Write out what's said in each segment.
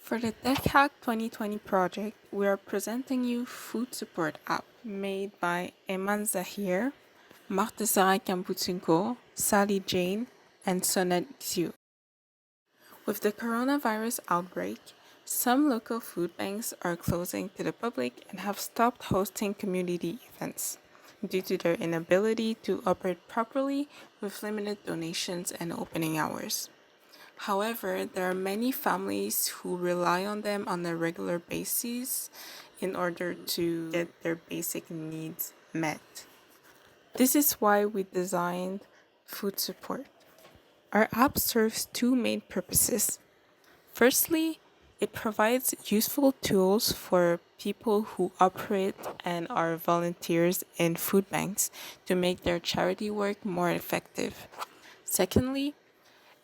For the TecHack 2020 project, we are presenting you Food Support app made by Eman Zahir, Marta Sarah Kamputinko, Sally Jane, and Sonat Xiu. With the coronavirus outbreak, some local food banks are closing to the public and have stopped hosting community events due to their inability to operate properly with limited donations and opening hours. However, there are many families who rely on them on a regular basis in order to get their basic needs met. This is why we designed Food Support. Our app serves two main purposes. Firstly, it provides useful tools for people who operate and are volunteers in food banks to make their charity work more effective. Secondly,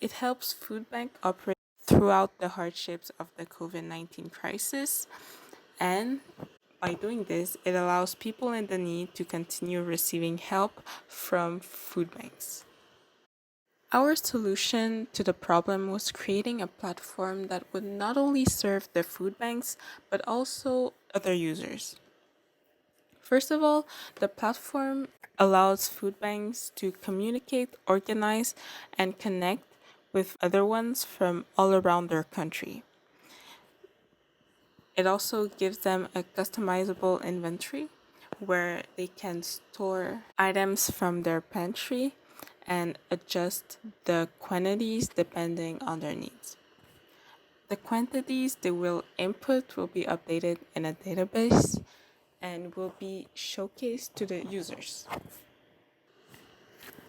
it helps food bank operate throughout the hardships of the COVID-19 crisis, and by doing this, it allows people in the need to continue receiving help from food banks. Our solution to the problem was creating a platform that would not only serve the food banks, but also other users. First of all, the platform allows food banks to communicate, organize, and connect with other ones from all around their country. It also gives them a customizable inventory where they can store items from their pantry and adjust the quantities depending on their needs. The quantities they will input will be updated in a database and will be showcased to the users.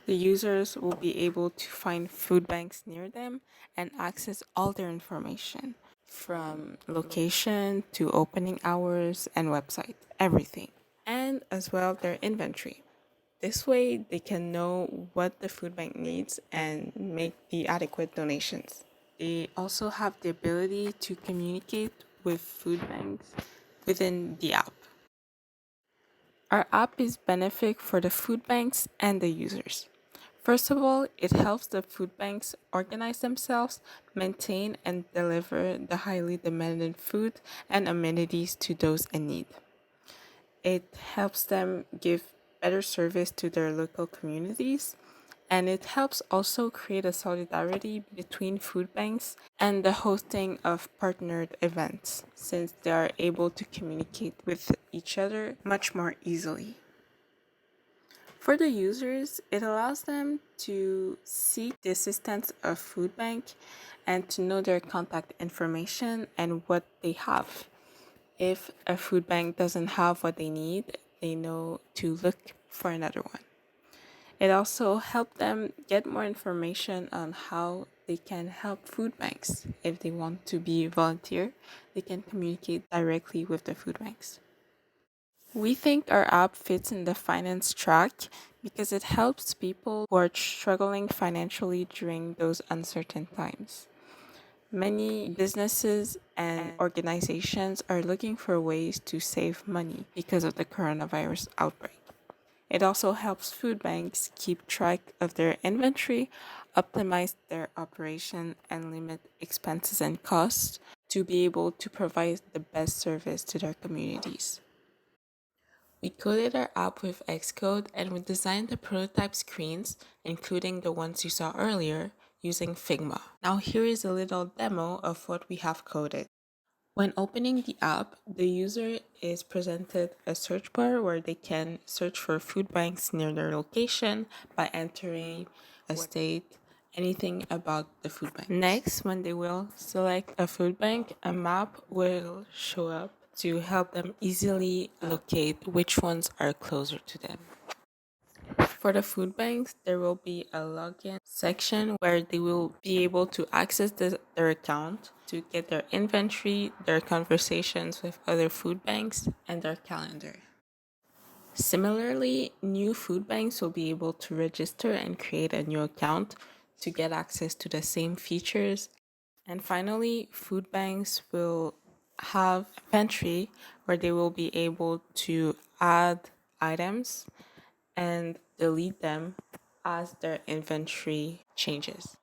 The users will be able to find food banks near them and access all their information from location to opening hours and website, everything, and as well their inventory. This way, they can know what the food bank needs and make the adequate donations. They also have the ability to communicate with food banks within the app. Our app is benefic for the food banks and the users. First of all, it helps the food banks organize themselves, maintain and deliver the highly demanded food and amenities to those in need. It helps them give better service to their local communities, and it helps also create a solidarity between food banks and the hosting of partnered events, since they are able to communicate with each other much more easily. For the users, it allows them to seek the assistance of food bank and to know their contact information and what they have. If a food bank doesn't have what they need, they know to look for another one. It also helped them get more information on how they can help food banks. If they want to be volunteer, they can communicate directly with the food banks. We think our app fits in the finance track because it helps people who are struggling financially during those uncertain times. Many businesses and organizations are looking for ways to save money because of the coronavirus outbreak. It also helps food banks keep track of their inventory, optimize their operation, and limit expenses and costs to be able to provide the best service to their communities. We coded our app with Xcode and we designed the prototype screens, including the ones you saw earlier, using Figma. Now here is a little demo of what we have coded. When opening the app, the user is presented a search bar where they can search for food banks near their location by entering a state, anything about the food bank. Next, when they will select a food bank, a map will show up to help them easily locate which ones are closer to them. For the food banks, there will be a login section where they will be able to access their account to get their inventory, their conversations with other food banks, and their calendar. Similarly, new food banks will be able to register and create a new account to get access to the same features. And finally, food banks will have a pantry where they will be able to add items and delete them as their inventory changes.